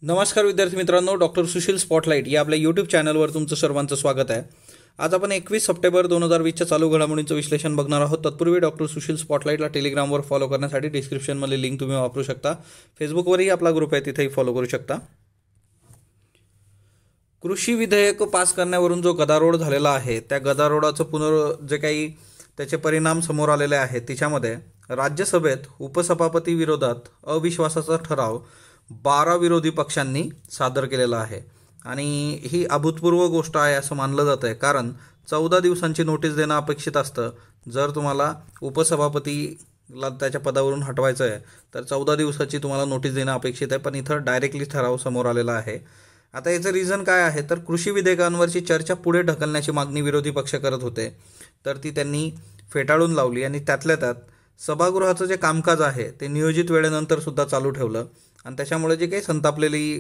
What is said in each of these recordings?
नमस्कार विद्यार्थी मित्रांनो, डॉक्टर सुशील स्पॉटलाईट या आपल्या यूट्यूब चॅनलवर तुमचं सर्वांचं स्वागत आहे। आज आपण 21 सप्टेंबर 2020च्या चालू घडामोडींचं विश्लेषण बघणार आहोत। तत्पूर्वी डॉक्टर सुशील स्पॉटलाईटला टेलिग्रामवर फॉलो करण्यासाठी डिस्क्रिप्शनमध्ये लिंक तुम्ही वापरू शकता। फेसबुकवरही आपला ग्रुप आहे, तिथेही फॉलो करू शकता। कृषी विधेयक पास करण्यावरून जो गदारोळ झालेला आहे, त्या गदारोळाचं जे काही त्याचे परिणाम समोर आलेले आहेत, तिच्यामध्ये राज्यसभेत उपसभापती विरोधात अविश्वासाचा ठराव 12 विरोधी पक्षांनी सादर केलेला आहे आणि ही अभूतपूर्व गोष्ट आहे असं मानलं जात आहे। कारण 14 दिवसांची नोटीस देणं अपेक्षित असतं। जर तुम्हाला उपसभापतीला त्याच्या पदावरून हटवायचं आहे तर 14 दिवसाची तुम्हाला नोटीस देणं अपेक्षित आहे, पण इथं डायरेक्टली ठराव समोर आलेला आहे। आता याचं रिझन काय आहे तर कृषी विधेयकांवरची चर्चा पुढे ढकलण्याची मागणी विरोधी पक्ष करत होते, तर ती त्यांनी फेटाळून लावली आणि त्यातल्या त्यात सभागृहाचं जे कामकाज आहे ते नियोजित वेळेनंतर सुद्धा चालू ठेवलं आणि त्याच्यामुळे जे काही संतापलेली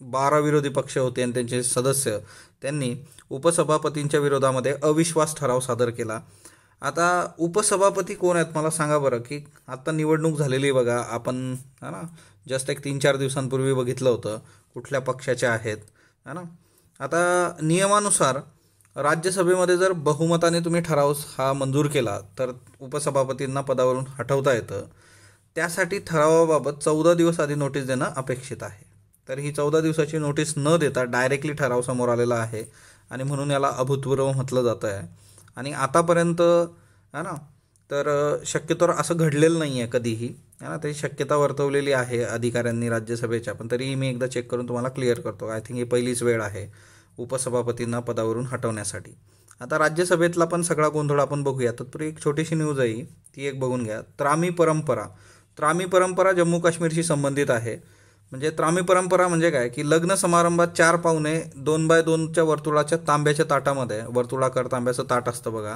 12 विरोधी पक्ष होते आणि त्यांचे सदस्य त्यांनी उपसभापतींच्या विरोधामध्ये अविश्वास ठराव सादर केला। आता उपसभापती कोण आहेत मला सांगा बरं, की आता निवडणूक झालेली बघा, आपण है ना जस्ट एक 3-4 दिवसांपूर्वी बघितलं होतं कुठल्या पक्षाचे आहेत है ना। आता नियमानुसार राज्यसभेमध्ये जर बहुमताने तुम्ही ठराव हा मंजूर केला तर उपसभापतींना पदावरून हटवता येतं। त्यासाठी ठरावाबाबत 14 दिवस आधी नोटीस देणं अपेक्षित आहे। तर ही 14 दिवसाची नोटीस न देता डायरेक्टली ठराव समोर आलेला आहे आणि म्हणून याला अभूतपूर्व म्हटलं जातं आहे। आणि आतापर्यंत है ना तर शक्यतोवर असं घडलेलं नाही आहे कधीही, है ना। त्याची शक्यता वर्तवलेली आहे अधिकाऱ्यांनी राज्यसभेच्या, पण तरीही मी एकदा चेक करून तुम्हाला क्लिअर करतो। आय थिंक ही पहिलीच वेळ आहे उपसभापतींना पदावरून हटवण्यासाठी। आता राज्यसभेतला पण सगळा गोंधळ आपण बघूया। तत्पूर्वी एक छोटीशी न्यूज आहे, ती एक बघून घ्या। त्रामी परंपरा जम्मू काश्मीरशी संबंधित आहे। म्हणजे त्रामी परंपरा म्हणजे काय की लग्न समारंभात 4 पाहुणे 2x2च्या वर्तुळाच्या तांब्याच्या ताटामध्ये, वर्तुळाकार तांब्याचं ताट असतं बघा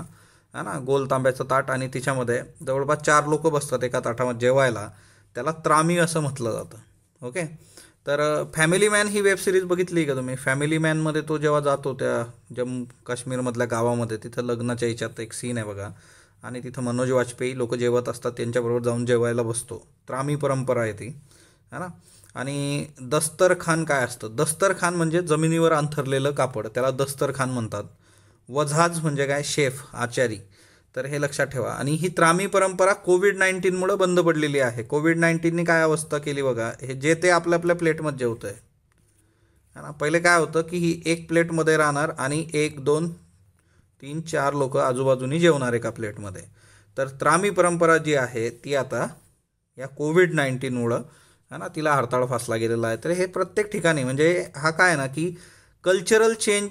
है ना, गोल तांब्याचं ताट, आणि तिच्यामध्ये जवळपास 4 लोक बसतात एका ताटामध्ये जेवायला, त्याला त्रामी असं म्हटलं जातं। ओके, तर फॅमिली मॅन ही वेब सिरीज बघितली का तुम्ही? फॅमिली मॅनमध्ये तो जेव्हा जातो त्या जम्मू काश्मीरमधल्या गावामध्ये, तिथं लग्नाच्या याच्यात एक सीन आहे बघा, आणि तिथं मनोज वाजपेयी लोक जेवत असतात, त्यांच्याबरोबर जाऊन जेवायला बसतो। त्रामी परंपरा आहे ती है ना। आणि दस्तरखान काय असतं? दस्तरखान म्हणजे जमिनीवर अंथरलेलं कापड, त्याला दस्तरखान म्हणतात। वझाज म्हणजे काय? शेफ, आचारी। तर हे लक्षात ठेवा। आणि ही त्रामी परंपरा कोविड-19मुळे बंद पडलेली आहे। कोविड-19नी काय अवस्था केली बघा, हे जे ते आपल्या आपल्या प्लेटमध्ये जेवतं आहे है ना। पहिले काय होतं की ही एक प्लेटमध्ये राहणार आणि 1, 2, 3, 4 लोक आजूबाजूनी जेवणार एका प्लेटमध्ये। तर त्रामी परंपरा जी आहे ती आता या कोविड-19मुळं है ना तिला हरताळ फासला गेलेला आहे। तर हे प्रत्येक ठिकाणी म्हणजे हा काय ना की कल्चरल चेंज,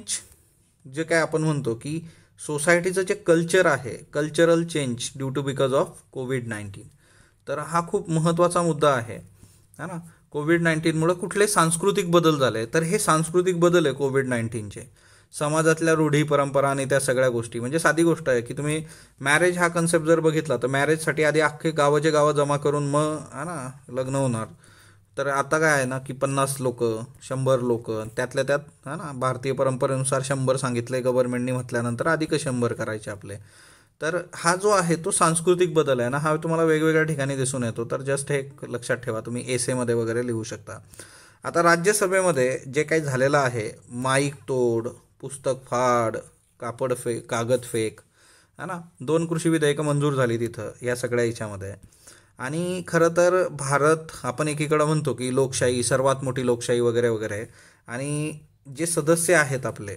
जे काय आपण म्हणतो की सोसायटीचं जे कल्चर आहे, cultural change due to because of कोविड-19, तर हा खूप महत्त्वाचा मुद्दा आहे है ना। कोविड-19मुळे कुठले सांस्कृतिक बदल झाले, तर हे सांस्कृतिक बदल आहे कोविड-19चे, समाजातल्या रूढी परंपरा आणि त्या सगळ्या गोष्टी। म्हणजे साधी गोष्ट आहे की तुम्ही मॅरेज हा कन्सेप्ट जर बघितला तर मॅरेजसाठी आधी अख्खे गावाचे गावं जमा करून मग है ना लग्न होणार। तर आता काय आहे ना की 50 लोक, 100 लोक, त्यातल्या त्यात है ना भारतीय परंपरेनुसार 100 सांगितले गव्हर्नमेंटनी म्हटल्यानंतर अधिक 100 करायचे आपले। तर हा जो आहे तो सांस्कृतिक बदल आहे ना, हा तुम्हाला वेगवेगळ्या ठिकाणी दिसून येतो। तर जस्ट हे लक्षात ठेवा, तुम्ही एसेमध्ये वगैरे लिहू शकता। आता राज्यसभेमध्ये जे काही झालेलं आहे, माईक तोड, पुस्तक फाड, कागद फेक है ना, 2 कृषी विधेयकं मंजूर झाली तिथं या सगळ्या याच्यामध्ये। आणि खरं तर भारत, आपण एकीकडं म्हणतो की लोकशाही, सर्वात मोठी लोकशाही वगैरे वगैरे, आणि जे सदस्य आहेत आपले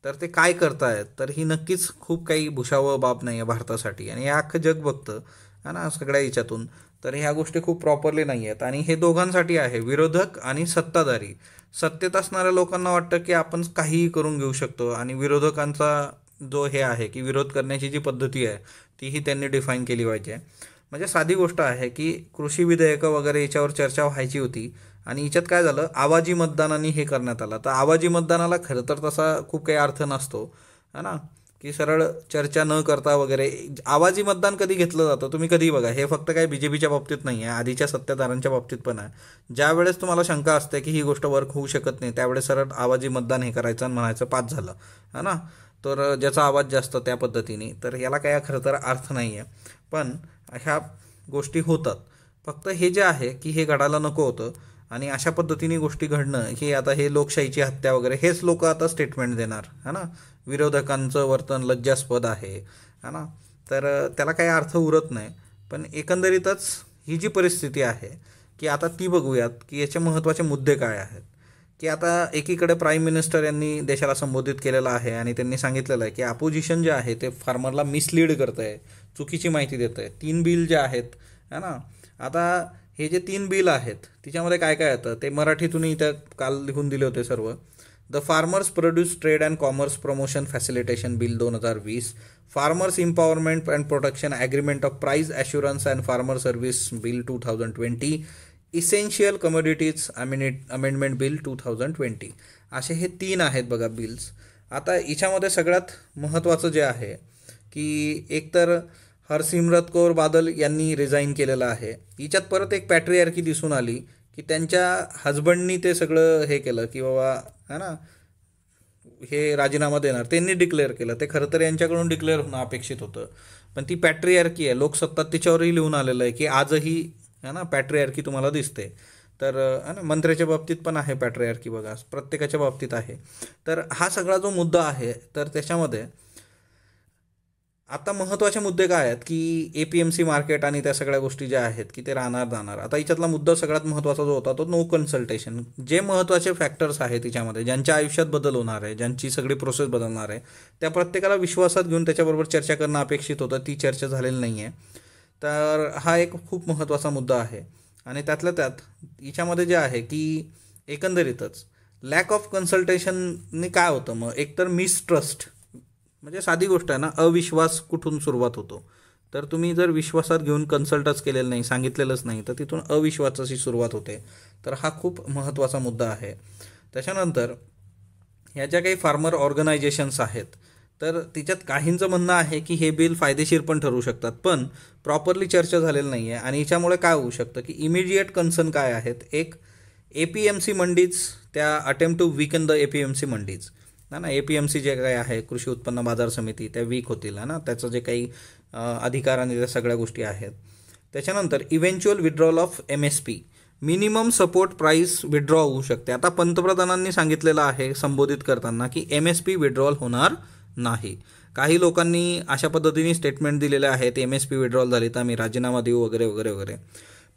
तर ते काय करतायत, तर ही नक्कीच खूप काही भुषावह बाब नाही आहे भारतासाठी, आणि हे अख्खं जग बघतं है ना सगळ्या याच्यातून। तर ह्या गोष्टी खूप प्रॉपरली नाही आहेत, आणि हे दोघांसाठी आहे, विरोधक आणि सत्ताधारी। सत्तेत असणाऱ्या लोकांना वाटतं की आपण काहीही करून घेऊ शकतो, आणि विरोधकांचा जो हे आहे की विरोध करण्याची जी पद्धती आहे तीही त्यांनी डिफाईन केली पाहिजे। म्हणजे साधी गोष्ट आहे की कृषी विधेयकं वगैरे याच्यावर चर्चा व्हायची होती, आणि याच्यात काय झालं, आवाजी मतदानाने हे करण्यात आलं। तर आवाजी मतदानाला खरं तर तसा खूप काही अर्थ नसतो है ना, की सरळ चर्चा न करता वगैरे आवाजी मतदान कधी घेतलं जातं तुम्ही कधी बघा। हे फक्त काय बीजेपीच्या बाबतीत नाही आहे, आधीच्या सत्ताधाऱ्यांच्या बाबतीत पण आहे। ज्या वेळेस तुम्हाला शंका असते की ही गोष्ट वर्क होऊ शकत नाही, त्यावेळेस सरळ आवाजी मतदान हे करायचं आणि म्हणायचं पास झालं है ना, तर ज्याचा आवाज जास्त त्या पद्धतीने। तर याला काय खरं तर अर्थ नाही आहे, पण ह्या गोष्टी होतात। फक्त हे जे आहे की हे घडायला नको होतं, आणि अशा पद्धतीने गोष्टी घडणं ही आता हे लोकशाहीची हत्या वगैरे हेच लोक आता स्टेटमेंट देणार है ना. विरोधकांचं वर्तन लज्जास्पद आहे है ना. तर त्याला काही अर्थ उरत नाही. पण एकंदरीतच ही जी परिस्थिती आहे की आता ती बघूयात की याचे महत्त्वाचे मुद्दे काय आहेत. की आता एकीकडे प्राईम मिनिस्टर यांनी देशाला संबोधित केलेलं आहे आणि त्यांनी सांगितलेलं आहे की अपोजिशन जे आहे ते फार्मरला मिसलीड करत आहे, चुकीची माहिती देत आहे. 3 बिल जे आहेत है ना. आता हे जे 3 बिल आहेत तिच्यामध्ये काय काय येतं ते मराठीतूनही इथं काल लिहून दिले होते सर्व. The farmers produce trade and commerce promotion facilitation bill 2020, farmers empowerment and protection agreement of price assurance and farmer service bill 2020, essential commodities amendment bill 2020. असे हे 3 आहेत बघा बिल्स. आता याच्यामध्ये सगळ्यात महत्त्वाचं जे आहे की एकतर हरसिमरत कौर बादल यांनी रिझाईन केलेलं आहे. हिच्यात परत एक पॅट्रियार्की दिसून आली की त्यांच्या हजबंडनी ते सगळं हे केलं की बाबा है ना हे राजीनामा देणार, त्यांनी डिक्लेअर केलं. ते खरं तर यांच्याकडून डिक्लेअर होणं अपेक्षित होतं, पण ती पॅट्रियार्की आहे. लोकसत्ता तिच्यावरही लिहून आलेलं आहे की आजही है ना पॅट्रियार्की तुम्हाला दिसते. तर है ना मंत्र्याच्या बाबतीत पण आहे पॅट्रियार्की बघा, प्रत्येकाच्या बाबतीत आहे. तर हा सगळा जो मुद्दा आहे तर त्याच्यामध्ये आता महत्त्वाचे मुद्दे काय आहेत की APMC मार्केट आणि त्या सगळ्या गोष्टी ज्या आहेत की ते राहणार. आता याच्यातला मुद्दा सगळ्यात महत्त्वाचा जो होता तो नो कन्सल्टेशन. जे महत्त्वाचे फॅक्टर्स आहेत तिच्यामध्ये, ज्यांच्या आयुष्यात बदल होणार आहे, ज्यांची सगळी प्रोसेस बदलणार आहे, त्या प्रत्येकाला विश्वासात घेऊन त्याच्याबरोबर चर्चा करणं अपेक्षित होतं. ती चर्चा झालेली नाही आहे. तर हा एक खूप महत्त्वाचा मुद्दा आहे. आणि त्यातल्या त्यात याच्यामध्ये जे आहे की एकंदरीतच लॅक ऑफ कन्सल्टेशनने काय होतं मग, एकतर मिसट्रस्ट, म्हणजे साधी गोष्ट आहे ना, अविश्वास कुठून सुरुवात होतो. तर तुम्ही जर विश्वासात घेऊन कन्सल्टच केलेलं नाही, सांगितलेलंच नाही, तर तिथून अविश्वासाची सुरुवात होते. तर हा खूप महत्त्वाचा मुद्दा आहे. त्याच्यानंतर ह्या ज्या काही फार्मर ऑर्गनायझेशन्स आहेत तर तिच्यात काहींचं म्हणणं आहे की हे बिल फायदेशीर पण ठरू शकतात, पण प्रॉपरली चर्चा झालेली नाही आहे. आणि याच्यामुळे काय होऊ शकतं की इमिडिएट कन्सर्न काय आहेत, एक APMC मंडीज, त्या attempt to weaken the APMC mandis ना. APMC जे काही आहे कृषी उत्पन्न बाजार समिती, त्या वीक होतील ना, त्याचं जे काही अधिकार आणि त्या सगळ्या गोष्टी आहेत. त्याच्यानंतर eventual withdrawal of MSP, minimum support price withdraw होऊ शकते. आता पंतप्रधानांनी सांगितलेलं आहे संबोधित करताना की MSP विड्रॉल होणार नाही. काही लोकांनी अशा पद्धतीने स्टेटमेंट दिलेले आहेत, MSP विड्रॉल झाली तर आम्ही राजीनामा देऊ वगैरे वगैरे वगैरे.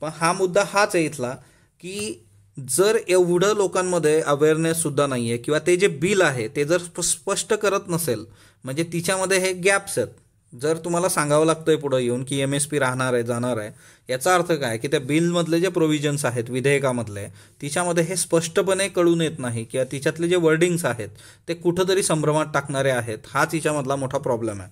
पण हा मुद्दा हाच आहे इथला की जर एवढं लोकांमध्ये अवेअरनेससुद्धा नाही आहे किंवा ते जे बिल आहे ते जर स्पष्ट करत नसेल, म्हणजे तिच्यामध्ये हे गॅप्स आहेत. जर तुम्हाला सांगावं लागतं आहे पुढं येऊन की MSP राहणार आहे जाणार आहे, याचा अर्थ काय की त्या बिलमधले जे प्रोव्हिजन्स आहेत विधेयकामधले तिच्यामध्ये हे स्पष्टपणे कळून येत नाही किंवा तिच्यातले जे वर्डिंग्स आहेत ते कुठंतरी संभ्रमात टाकणारे आहेत. हाच हिच्यामधला मोठा प्रॉब्लेम आहे.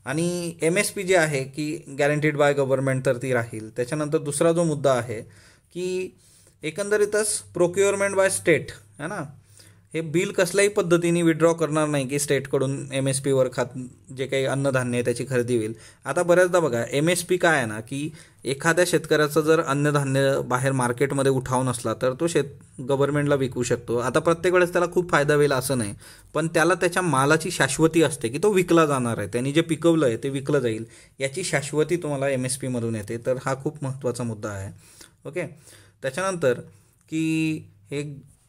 आणि MSP जे आहे की गॅरंटीड बाय गव्हर्नमेंट तर ती राहील. त्याच्यानंतर दुसरा जो मुद्दा आहे की एकंदरीतच प्रोक्युअरमेंट बाय स्टेट है ना, हे बिल कसल्याही पद्धतीने विड्रॉ करणार नाही की स्टेटकडून MSPवर जे काही अन्नधान्य आहे त्याची खरेदी होईल. आता बऱ्याचदा बघा MSP काय आहे ना की एखाद्या शेतकऱ्याचं जर अन्नधान्य बाहेर मार्केटमध्ये उठाव नसला तर तो गव्हर्नमेंटला विकू शकतो. आता प्रत्येक वेळेस त्याला खूप फायदा होईल असं नाही, पण त्याला त्याच्या मालाची शाश्वती असते की तो विकला जाणार आहे, त्यांनी जे पिकवलं आहे ते विकलं जाईल, याची शाश्वती तुम्हाला MSPमधून येते. तर हा खूप महत्त्वाचा मुद्दा आहे. ओके. त्याच्यानंतर की हे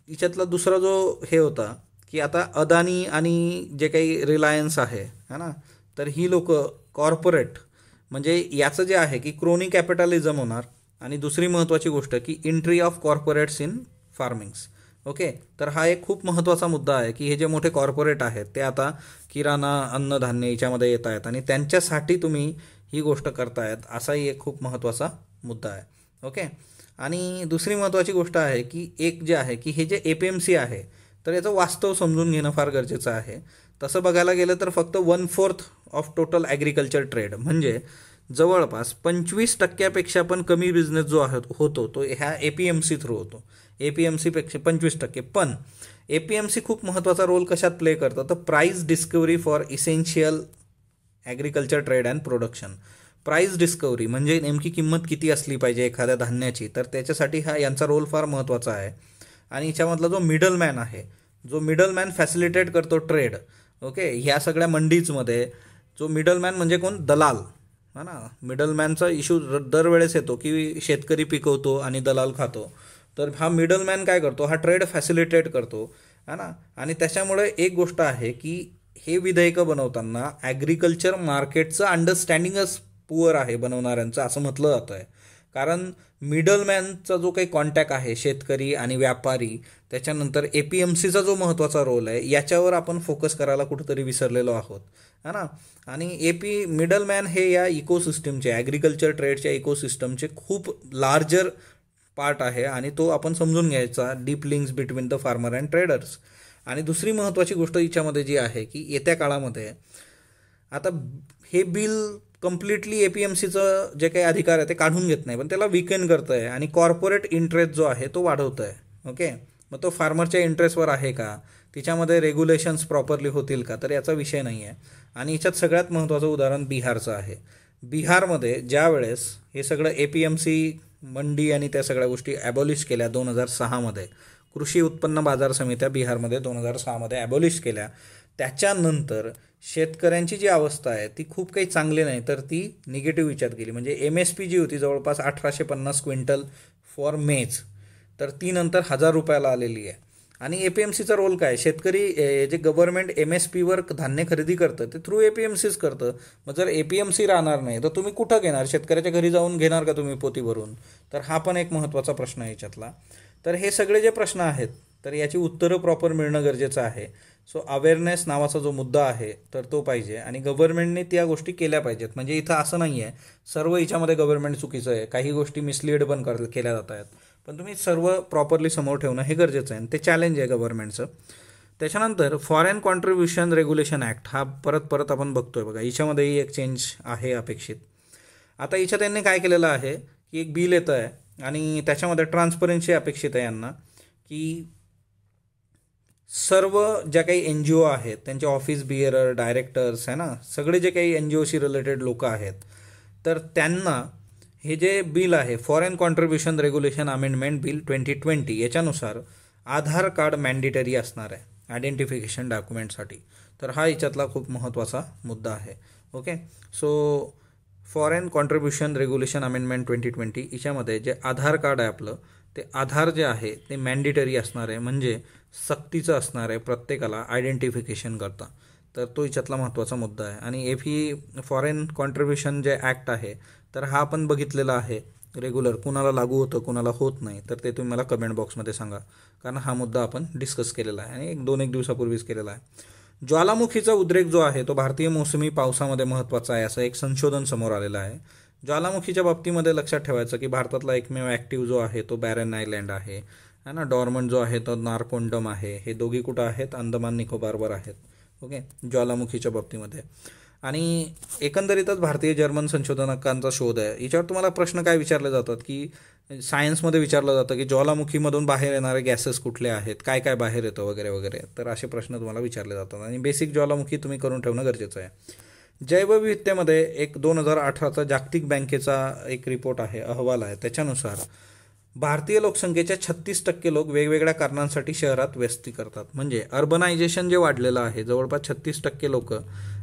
याच्यातला दुसरा जो हे होता की आता अदानी आणि जे काही रिलायन्स आहे ना, तर ही लोक कॉर्पोरेट, म्हणजे याचं जे आहे की क्रोनी कॅपिटलिझम होणार. आणि दुसरी महत्त्वाची गोष्ट की entry of corporates in farmings. Okay. तर हा एक खूप महत्त्वाचा मुद्दा आहे की हे जे मोठे कॉर्पोरेट आहेत ते आता किराणा अन्नधान्य याच्यामध्ये येत आहेत आणि त्यांच्यासाठी तुम्ही ही गोष्ट करतायत, असाही एक खूप महत्त्वाचा मुद्दा आहे. ओके. आणि दुसरी महत्त्वाची गोष्ट आहे की एक जे आहे की हे जे APMC आहे तर याचं वास्तव समजून घेणं फार गरजेचं आहे. तसं बघायला गेलं तर फक्त 1/4 ऑफ टोटल ॲग्रिकल्चर ट्रेड, म्हणजे जवळपास 25% पण कमी बिझनेस जो आहे होतो तो ह्या APMC थ्रू होतो. APMCपेक्षा 25%. पण APMC खूप महत्त्वाचा रोल कशात प्ले करतं तर price discovery for essential agriculture trade and production. Price discovery म्हणजे नेमकी किंमत किती असली पाहिजे एखाद्या धान्याची, तर त्याच्यासाठी यांचा रोल फार महत्त्वाचा आहे. आणि याच्यामधला जो मिडलमॅन आहे, जो मिडलमॅन फॅसिलिटेट करतो ट्रेड, ओके, ह्या सगळ्या मंडीजमध्ये जो मिडलमॅन म्हणजे कोण, दलाल ना. मिडलमॅनचा इश्यू दरवेळेस येतो की शेतकरी पिकवतो आणि दलाल खातो. तर हा मिडलमॅन काय करतो, हा ट्रेड फॅसिलिटेट करतो, है ना. आणि त्याच्यामुळे एक गोष्ट आहे की हे विधेयकं बनवताना ॲग्रिकल्चर मार्केटचं अंडरस्टँडिंगच पुअर आहे बनवणाऱ्यांचं, असं म्हटलं जातं आहे. कारण मिडलमॅनचा जो काही कॉन्टॅक्ट आहे शेतकरी आणि व्यापारी, त्याच्यानंतर APMCचा जो महत्त्वाचा रोल आहे, याच्यावर आपण फोकस करायला कुठंतरी विसरलेलो आहोत, है ना. आणि मिडलमॅन हे या इकोसिस्टमचे, ॲग्रिकल्चर ट्रेडच्या इकोसिस्टमचे खूप लार्जर पार्ट आहे आणि तो आपण समजून घ्यायचा, deep links between the farmer and traders. आणि दुसरी महत्त्वाची गोष्ट याच्यामध्ये जी आहे की येत्या काळामध्ये आता हे बिल कम्प्लिटली APMCचं जे काही अधिकार आहे ते काढून घेत नाही, पण त्याला विकेन करतं आहे आणि कॉर्पोरेट इंटरेस्ट जो आहे तो वाढवतं आहे. ओके, मग तो फार्मरच्या इंटरेस्टवर आहे का, तिच्यामध्ये रेग्युलेशन्स प्रॉपरली होतील का, तर याचा विषय नाही आहे. आणि याच्यात सगळ्यात महत्त्वाचं उदाहरण बिहारचं आहे. बिहारमध्ये ज्या वेळेस हे सगळं APMC मंडी आणि त्या सगळ्या गोष्टी ॲबॉलिश केल्या 2006मध्ये, कृषी उत्पन्न बाजार समित्या बिहारमध्ये 2006मध्ये ॲबॉलिश केल्या, त्याच्यानंतर शेतकऱ्यांची जी अवस्था आहे ती खूप काही चांगली नाही, तर ती निगेटिव्ह विचार केली. म्हणजे MSP जी होती जवळपास 1850 क्विंटल फॉर मेज, तर ती नंतर 1000 रुपयाला आलेली आहे. आणि APMCचा रोल काय, शेतकरी जे गव्हर्नमेंट MSPवर धान्य खरेदी करतं ते थ्रू APMCच करतं. मग जर APMC राहणार नाही तर तुम्ही कुठं घेणार, शेतकऱ्याच्या घरी जाऊन घेणार का तुम्ही पोती भरून, तर हा पण एक महत्त्वाचा प्रश्न आहे याच्यातला. तर हे सगळे जे प्रश्न आहेत तर याची उत्तरं प्रॉपर मिळणं गरजेचं आहे. सो अवेअरनेस नावाचा जो मुद्दा आहे तर तो पाहिजे आणि गव्हर्नमेंटने त्या गोष्टी केल्या पाहिजेत. म्हणजे इथं असं नाही आहे सर्व याच्यामध्ये गव्हर्नमेंट चुकीचं आहे, काही गोष्टी मिसलीड पण केल्या जात आहेत, पण तुम्ही सर्व प्रॉपरली समोर ठेवणं हे गरजेचं आहे आणि ते चॅलेंज आहे गव्हर्नमेंटचं. त्याच्यानंतर फॉरेन कॉन्ट्रीब्युशन रेग्युलेशन ॲक्ट हा परत आपण बघतोय बघा, याच्यामध्येही एक चेंज आहे अपेक्षित. आता याच्यात त्यांनी काय केलेलं आहे की एक बिल येतं आहे आणि त्याच्यामध्ये ट्रान्सपरन्सी अपेक्षित आहे यांना, की सर्व ज्या काही NGO आहेत त्यांचे ऑफिस बिअरर, डायरेक्टर्स आहे ना, सगळे जे काही NGOशी रिलेटेड लोक आहेत, तर त्यांना हे जे बिल आहे foreign contribution regulation amendment bill 2020, याच्यानुसार आधार कार्ड मॅन्डेटरी असणार आहे आयडेंटिफिकेशन डॉक्युमेंटसाठी. तर हा याच्यातला खूप महत्त्वाचा मुद्दा आहे. Okay, so foreign contribution regulation amendment 2020 याच्यामध्ये जे आधार कार्ड आहे आपलं, ते आधार जे आहे ते मॅन्डेटरी असणार आहे, म्हणजे सक्तीचं असणार आहे प्रत्येकाला आयडेंटिफिकेशन करता. तर तो याच्यातला महत्त्वाचा मुद्दा आहे. आणि फॉरेन कॉन्ट्रीब्युशन जे ॲक्ट आहे तर हा आपण बघितलेला आहे रेग्युलर, कुणाला लागू होतं कुणाला होत नाही, तर ते तुम्ही मला कमेंट बॉक्समध्ये सांगा, कारण हा मुद्दा आपण डिस्कस केलेला आहे आणि एक दिवसापूर्वीच केलेला आहे. ज्वालामुखीचा उद्रेक जो आहे तो भारतीय मोसमी पावसामध्ये महत्त्वाचा आहे असं एक संशोधन समोर आलेलं आहे. ज्वालामुखीच्या बाबतीमध्ये लक्षात ठेवायचं की भारतातला एकमेव ॲक्टिव्ह जो आहे तो बॅरन आयलँड आहे ना, डॉर्मंट जो आहे तो नारकोंडम आहे. हे दोघी कुठं आहेत, अंदमान निकोबारवर आहेत. ओके, ज्वालामुखीच्या बाबतीमध्ये. आणि एकंदरीतच भारतीय जर्मन संशोधकांचा शोध आहे. याच्यावर तुम्हाला प्रश्न काय विचारले जातात की सायन्समध्ये विचारलं जातं की ज्वालामुखीमधून बाहेर येणारे गॅसेस कुठले आहेत, काय काय बाहेर येतं वगैरे वगैरे, तर असे प्रश्न तुम्हाला विचारले जातात आणि बेसिक ज्वालामुखी तुम्ही करून ठेवणं गरजेचं आहे. जैवविविधतेमध्ये एक 2018चा जागतिक बँकेचा एक रिपोर्ट आहे, अहवाल आहे, त्याच्यानुसार भारतीय लोकसंख्येच्या 36% लोक वेगवेगळ्या कारणांसाठी शहरात व्यस्ती करतात. म्हणजे अर्बनायझेशन जे वाढलेलं आहे, जवळपास 36% लोक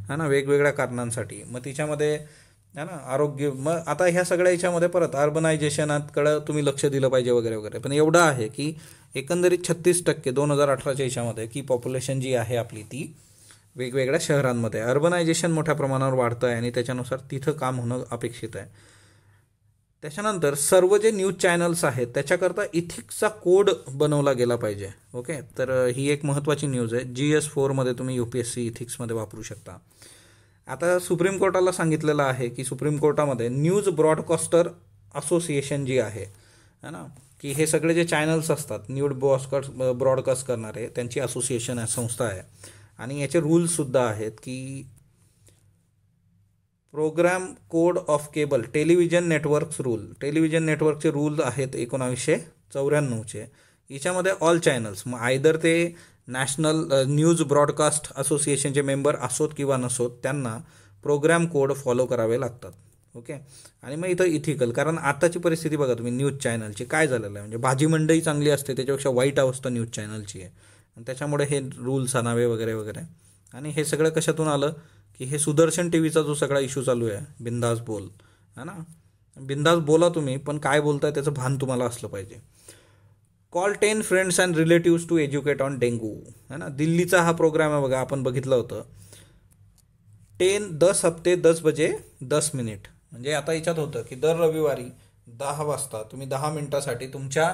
है ना वेगवेगळ्या कारणांसाठी. मग तिच्यामध्ये है ना आरोग्य, मग आता ह्या सगळ्या याच्यामध्ये परत अर्बनायझेशनाकडं तुम्ही लक्ष दिलं पाहिजे वगैरे वगैरे. पण एवढं आहे की एकंदरीत 36% 2018च्या याच्यामध्ये की पॉप्युलेशन जी आहे आपली ती वेगवेगळ्या शहरांमध्ये, अर्बनायझेशन मोठ्या प्रमाणावर वाढतं आहे आणि त्याच्यानुसार तिथं काम होणं अपेक्षित आहे. त्याच्यानंतर सर्व जे न्यूज चॅनल्स आहेत त्याच्याकरता इथिक्सचा कोड बनवला गेला पाहिजे. ओके, तर ही एक महत्त्वाची न्यूज आहे. GS4मध्ये तुम्ही UPSC इथिक्समध्ये वापरू शकता. आता सुप्रीम कोर्टाला सांगितलेलं आहे की सुप्रीम कोर्टामध्ये न्यूज ब्रॉडकास्टर असोसिएशन जी आहे ना, की हे सगळे जे चॅनल्स असतात न्यूज ब्रॉडकास्ट करणारे त्यांची असोसिएशन आहे, संस्था आहे. आणि याचे रूल्ससुद्धा आहेत की programme code of cable television networks rule, television नेटवर्कचे रूल आहेत 1994चे. याच्यामध्ये ऑल चॅनल्स, मग आयदर ते नॅशनल न्यूज ब्रॉडकास्ट असोसिएशनचे मेंबर असोत किंवा नसोत, त्यांना प्रोग्राम कोड फॉलो करावे लागतात. ओके, आणि मग इथं इथिकल, कारण आताची परिस्थिती बघा तुम्ही न्यूज चॅनलची काय झालेलं आहे, म्हणजे भाजी मंडई चांगली असते त्याच्यापेक्षा वाईट अवस्था न्यूज चॅनलची आहे. आणि त्याच्यामुळे हे रूल्स आणावे वगैरे वगैरे. आणि हे सगळं कशातून आलं की हे सुदर्शन TVचा जो सगळा इश्यू चालू आहे, बिंदास बोल, है ना, बिंदास बोला तुम्ही, पण काय बोलताय त्याचं भान तुम्हाला असलं पाहिजे. Call 10 friends and relatives to educate on dengue, है ना. दिल्लीचा हा प्रोग्राम आहे बघा, आपण बघितलं होतं. 10 हफ्ते 10 बजे 10 मिनिट. म्हणजे आता याच्यात होतं की दर रविवारी 10 वाजता तुम्ही 10 मिनिटासाठी तुमच्या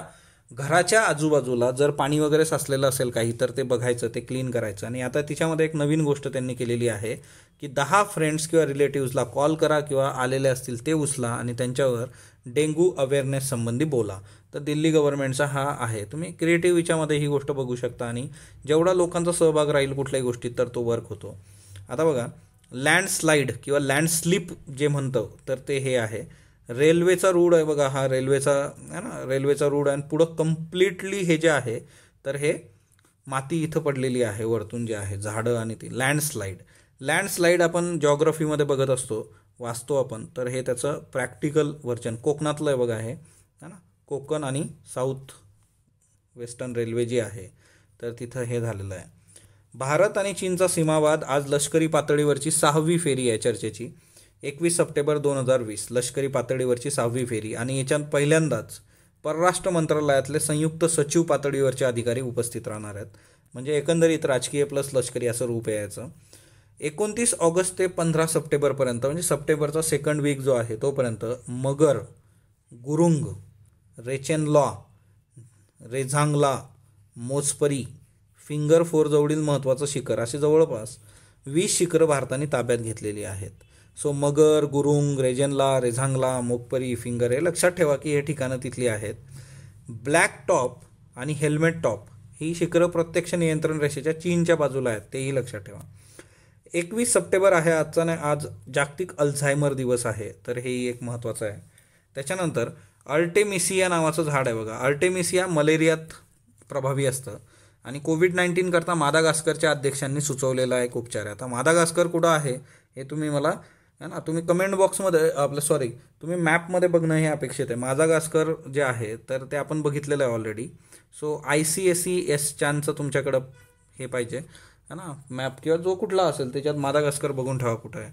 घराच्या आजूबाजूला जर पाणी वगैरे साचलेलं असेल काही तर ते बघायचं, ते क्लीन करायचं. आणि आता तिच्यामध्ये एक नवीन गोष्ट त्यांनी केलेली आहे की 10 फ्रेंड्स किंवा रिलेटिव्सला कॉल करा किंवा आलेले असतील ते उचला आणि त्यांच्यावर डेंग्यू अवेअरनेस संबंधी बोला. तर दिल्ली गव्हर्नमेंटचा हा आहे. तुम्ही क्रिएटिव्ह याच्यामध्ये ही गोष्ट बघू शकता आणि जेवढा लोकांचा सहभाग राहील कुठल्याही गोष्टीत तर तो वर्क होतो. आता बघा, लँडस्लाईड किंवा लँडस्लिप जे म्हणतो तर ते हे आहे. रेल्वेचा रूळ आहे बघा, हा रेल्वेचा आहे ना, रेल्वेचा रूळ आहे. आणि पुढं कम्प्लिटली हे जे आहे तर हे माती इथं पडलेली आहे वरतून जे आहे झाडं आणि ती लँडस्लाईड आपण जॉग्रफीमध्ये बघत असतो, वाचतो आपण. तर हे त्याचं प्रॅक्टिकल व्हर्जन कोकणातलं आहे बघा, हे है ना, कोकण आणि साऊथ वेस्टर्न रेल्वे जी आहे तर तिथं हे झालेलं आहे. भारत आणि चीनचा सीमावाद आज लष्करी पातळीवरची 6वी फेरी आहे चर्चेची. 21 सप्टेंबर 2020 लष्करी पातळीवरची 6वी फेरी. आणि याच्यात पहिल्यांदाच परराष्ट्र मंत्रालयातले संयुक्त सचिव पातळीवरचे अधिकारी उपस्थित राहणार आहेत. म्हणजे एकंदरीत राजकीय प्लस लष्करी असं रूप आहे याचं. 29 ऑगस्ट ते 15 सप्टेंबरपर्यंत म्हणजे सप्टेंबरचा सेकंड वीक जो आहे तोपर्यंत मगर, गुरुंग, रेचेनलॉ, रेझांगला, मोजपरी, फिंगर 4 जवळील महत्त्वाचं शिखर असे जवळपास 20 शिखरं भारताने ताब्यात घेतलेली आहेत. सो मगर, गुरुंग, रेजनला, रेझांगला, मोकपरी, फिंगर हे लक्षात ठेवा की हे ठिकाणं तिथली आहेत. ब्लॅक टॉप आणि हेल्मेट टॉप ही शिखरं प्रत्यक्ष नियंत्रण रेषेच्या चीनच्या बाजूला आहेत, तेही लक्षात ठेवा. 21 सप्टेंबर आहे आजचा, नाही आज जागतिक अल्झायमर दिवस आहे, तर हेही एक महत्त्वाचं आहे. त्याच्यानंतर अर्टेमिसिया नावाचं झाड आहे बघा. अर्टेमिसिया मलेरियात प्रभावी असतं आणि कोविड-19 करता मादागास्करच्या अध्यक्षांनी सुचवलेला एक उपचार आहे. आता मादागास्कर कुठं आहे हे तुम्ही मला है ना, तुम्ही कमेंट बॉक्समध्ये तुम्ही मॅपमध्ये बघणं हे अपेक्षित आहे. मादागास्कर जे आहे तर ते आपण बघितलेलं आहे ऑलरेडी. सो ICSE चानचं तुमच्याकडं हे पाहिजे है ना, मॅप किंवा जो कुठला असेल त्याच्यात मादागास्कर बघून ठेवा कुठं आहे.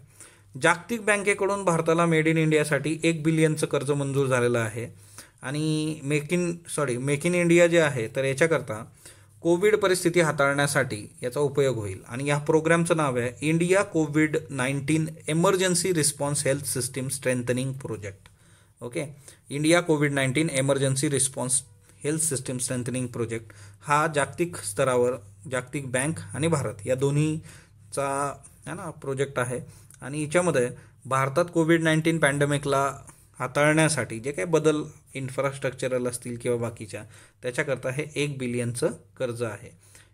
जागतिक बँकेकडून भारताला मेड इन इंडियासाठी 1 बिलियनचं कर्ज मंजूर झालेलं आहे. आणि मेक इन इंडिया जे आहे तर याच्याकरता कोविड परिस्थिती हाताळण्यासाठी याचा उपयोग होईल. आणि या प्रोग्रामचं नाव आहे इंडिया कोविड-19 emergency response health system strengthening project. Okay, India कोविड-19 emergency response health system strengthening project हा जागतिक स्तरावर जागतिक बँक आणि भारत या दोन्हीचा है ना प्रोजेक्ट आहे. आणि याच्यामध्ये भारतात कोविड-19 पॅन्डेमिकला हाताळण्यासाठी जे काही बदल इन्फ्रास्ट्रक्चरल असतील किंवा बाकीच्या त्याच्याकरता हे 1 बिलियनचं कर्ज आहे.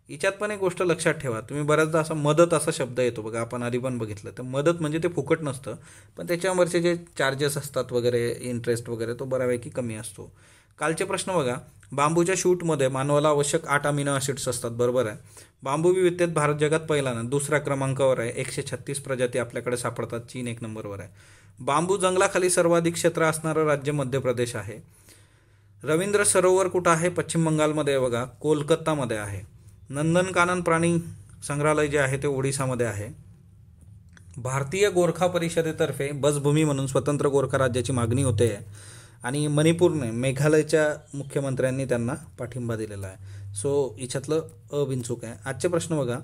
याच्यात पण एक गोष्ट लक्षात ठेवा, तुम्ही बऱ्याचदा असा मदत असा शब्द येतो बघा, आपण आधी पण बघितलं. तर मदत म्हणजे ते फुकट नसतं, पण त्याच्यावरचे जे चार्जेस असतात वगैरे, इंटरेस्ट वगैरे तो बऱ्यापैकी कमी असतो. कालचे प्रश्न बघा, बांबूच्या शूटमध्ये मानवाला आवश्यक 8 अमिनो ॲसिड्स असतात, बरोबर आहे. बांबू विविधतेत भारत जगात पहिला ना 2ऱ्या क्रमांकावर आहे. 136 प्रजाती आपल्याकडे सापडतात, चीन 1 नंबरवर आहे. बांबू जंगलाखाली सर्वाधिक क्षेत्र असणारं राज्य मध्य प्रदेश आहे. रवींद्र सरोवर कुठं आहे? पश्चिम बंगालमध्ये आहे बघा, कोलकातामध्ये आहे. नंदनकानन प्राणी संग्रहालय जे आहे ते ओडिसामध्ये आहे. भारतीय गोरखा परिषदेतर्फे बसभूमी म्हणून स्वतंत्र गोरखा राज्याची मागणी होते आणि मणिपूरने मेघालयच्या मुख्यमंत्र्यांनी त्यांना पाठिंबा दिलेला आहे. सो याच्यातलं बिनचूक आहे. आजचे प्रश्न बघा,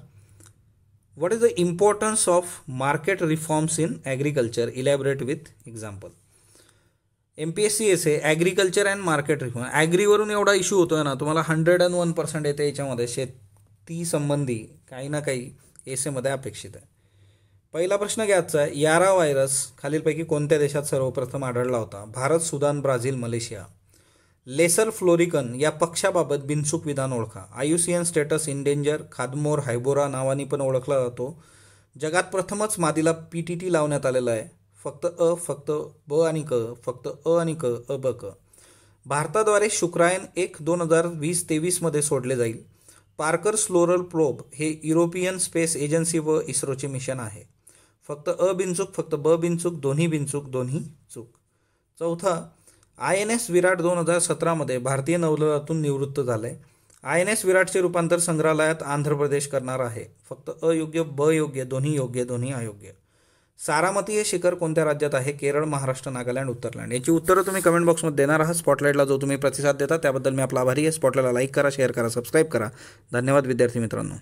what is the importance of market reforms in agriculture, elaborate with example. MPSC essay agriculture and market reform. ॲग्रीवरून एवढा इश्यू होतोय ना, तुम्हाला 101% येते याच्यामध्ये. शेती संबंधी काही ना काही एसेमध्ये अपेक्षित आहे. पहिला प्रश्न घ्यायचा आहे, यारा व्हायरस खालीलपैकी कोणत्या देशात सर्वप्रथम आढळला होता? Bharat, Sudan, Brazil, Malaysia. Lesser florican या पक्षाबाबत बिनचूक विधान ओळखा. IUCN स्टेटस इंडेंजर, खादमोर हायबोरा नावानी पण ओळखला जातो. जगात प्रथमच मादीला PTT लावण्यात आलेला आहे. फक्त ब आणि क, फक्त अ आणि क, अ ब क. भारताद्वारे शुक्रायन 1 2020-23 मध्ये सोडले जाईल. पार्कर स्लोरल प्रोब हे युरोपियन स्पेस एजन्सी व इस्रोचे मिशन आहे. फक्त अ बिनचूक, फक्त ब बिनचूक, दोन्ही बिनचूक, दोन्ही चूक. चौथा, INS विराट 2017 मध्ये भारतीय नौदलातून निवृत्त झाले. INS विराटचे रूपांतर संग्रहालयात आंध्र प्रदेश करणार आहे. फक्त अ योग्य, ब योग्य, दोन्ही योग्य, दोन्ही अयोग्य. सारामती हे शिखर कोणत्या राज्यात आहे? केरळ, महाराष्ट्र, नागालँड, उत्तराखंड. याची उत्तरं तुम्ही कमेंट बॉक्समध्ये देणार आहात. स्पॉटलाईटला जो तुम्ही प्रतिसाद देता त्याबद्दल मी आपला आभारी आहे. स्पॉटलाईटला लाईक करा, शेअर करा, सबस्क्राईब करा. धन्यवाद विद्यार्थी मित्रांनो.